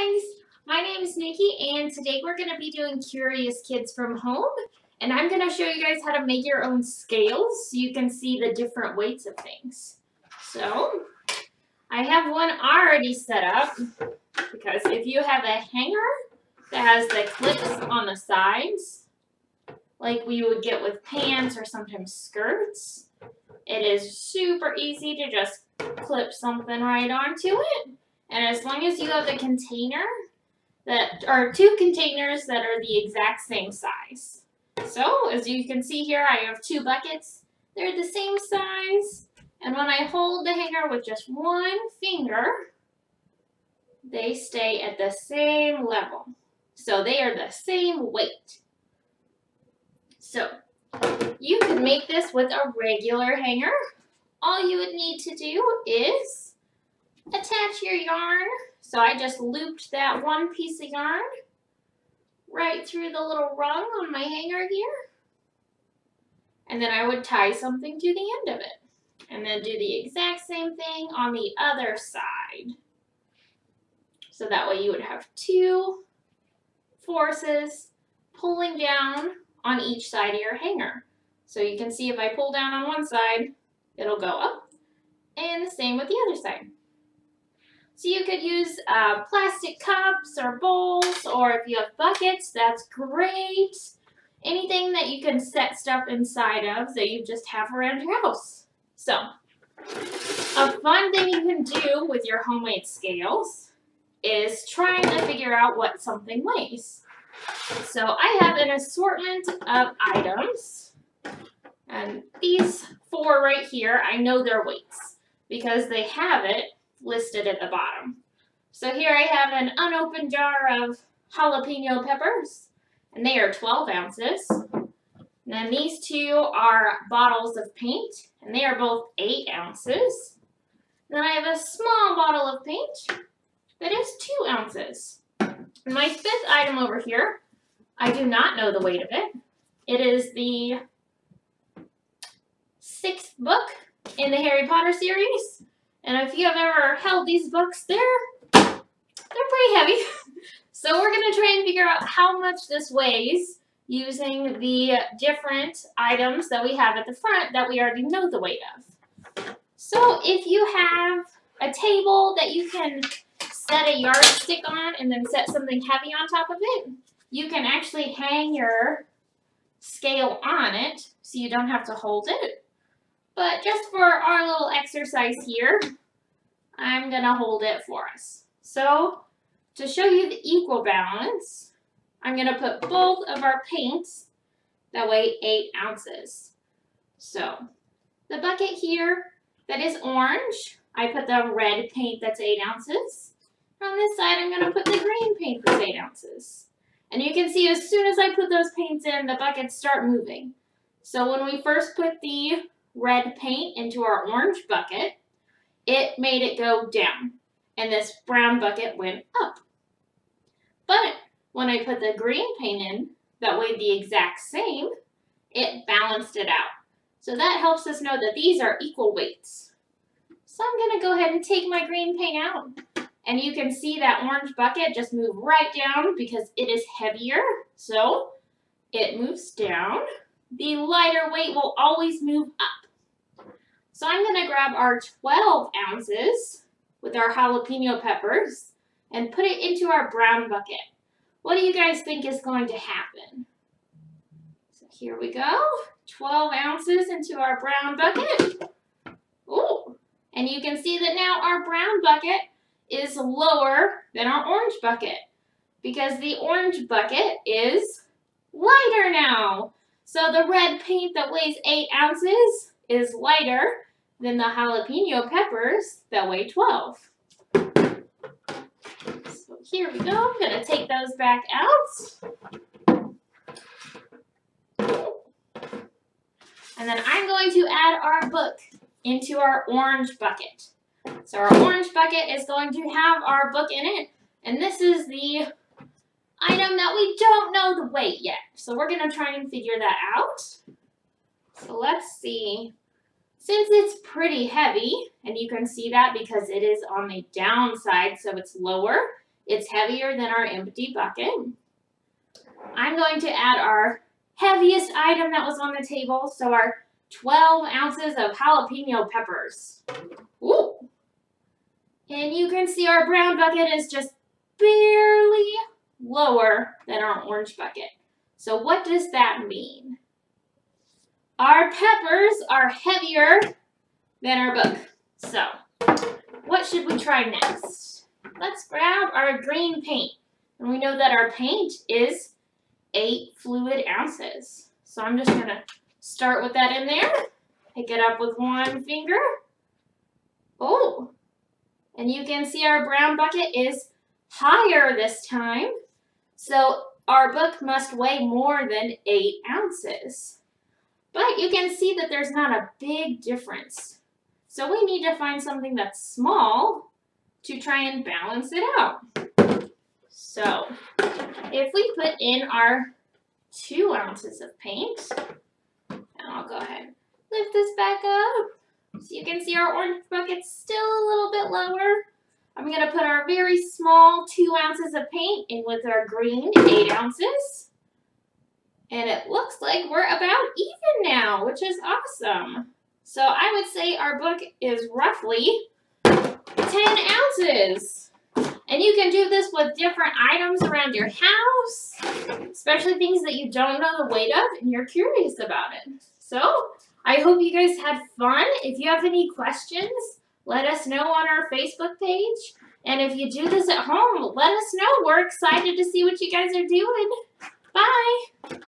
guys, my name is Nikki and today we're going to be doing Curious Kids from Home, and I'm going to show you guys how to make your own scales so you can see the different weights of things. So I have one already set up because if you have a hanger that has the clips on the sides like we would get with pants or sometimes skirts, it is super easy to just clip something right onto it. And as long as you have a container that are two containers that are the exact same size. So as you can see here, I have two buckets. They're the same size. And when I hold the hanger with just one finger, they stay at the same level. So they are the same weight. So you could make this with a regular hanger. All you would need to do is attach your yarn. So I just looped that one piece of yarn right through the little rung on my hanger here. And then I would tie something to the end of it. And then do the exact same thing on the other side. So that way you would have two forces pulling down on each side of your hanger. So you can see if I pull down on one side, it'll go up. And the same with the other side. So you could use plastic cups or bowls, or if you have buckets, that's great. Anything that you can set stuff inside of that you just have around your house. So, a fun thing you can do with your homemade scales is trying to figure out what something weighs. So I have an assortment of items, and these four right here, I know their weights because they have it listed at the bottom. So here I have an unopened jar of jalapeno peppers, and they are 12 ounces. And then these two are bottles of paint, and they are both 8 ounces. Then I have a small bottle of paint that is 2 ounces. And my fifth item over here, I do not know the weight of it. It is the 6th book in the Harry Potter series. And if you have ever held these books, they're pretty heavy. So we're going to try and figure out how much this weighs using the different items that we have at the front that we already know the weight of. So if you have a table that you can set a yardstick on and then set something heavy on top of it, you can actually hang your scale on it so you don't have to hold it. But just for our little exercise here, I'm going to hold it for us. So, to show you the equal balance, I'm going to put both of our paints that weigh 8 ounces. So, the bucket here that is orange, I put the red paint that's 8 ounces. On this side, I'm going to put the green paint that's 8 ounces. And you can see as soon as I put those paints in, the buckets start moving. So, when we first put the red paint into our orange bucket, it made it go down, and this brown bucket went up. But when I put the green paint in that weighed the exact same, it balanced it out. So that helps us know that these are equal weights. So I'm going to go ahead and take my green paint out, and you can see that orange bucket just move right down because it is heavier, so it moves down. The lighter weight will always move up. So I'm going to grab our 12 ounces with our jalapeno peppers and put it into our brown bucket. What do you guys think is going to happen? So here we go. 12 ounces into our brown bucket. Ooh, and you can see that now our brown bucket is lower than our orange bucket because the orange bucket is lighter now. So the red paint that weighs 8 ounces is lighter than the jalapeno peppers that weigh 12. So here we go. I'm going to take those back out. And then I'm going to add our book into our orange bucket. So our orange bucket is going to have our book in it. And this is the item that we don't know the weight yet. So we're going to try and figure that out. So let's see. Since it's pretty heavy, and you can see that because it is on the downside, so it's lower, It's heavier than our empty bucket. I'm going to add our heaviest item that was on the table, so our 12 ounces of jalapeno peppers. Ooh. And you can see our brown bucket is just barely lower than our orange bucket. So what does that mean? Our peppers are heavier than our book. So what should we try next? Let's grab our green paint. And we know that our paint is 8 fluid ounces. So I'm just going to start with that in there. Pick it up with one finger. Oh, and you can see our brown bucket is higher this time. So our book must weigh more than 8 ounces. But you can see that there's not a big difference. So we need to find something that's small to try and balance it out. So if we put in our 2 ounces of paint, and I'll go ahead and lift this back up. So you can see our orange bucket's still a little bit lower. I'm going to put our very small 2 ounces of paint in with our green 8 ounces. And it looks like we're about even now, which is awesome. So I would say our book is roughly 10 ounces. And you can do this with different items around your house, especially things that you don't know the weight of and you're curious about it. So I hope you guys had fun. If you have any questions, let us know on our Facebook page. And if you do this at home, let us know. We're excited to see what you guys are doing. Bye.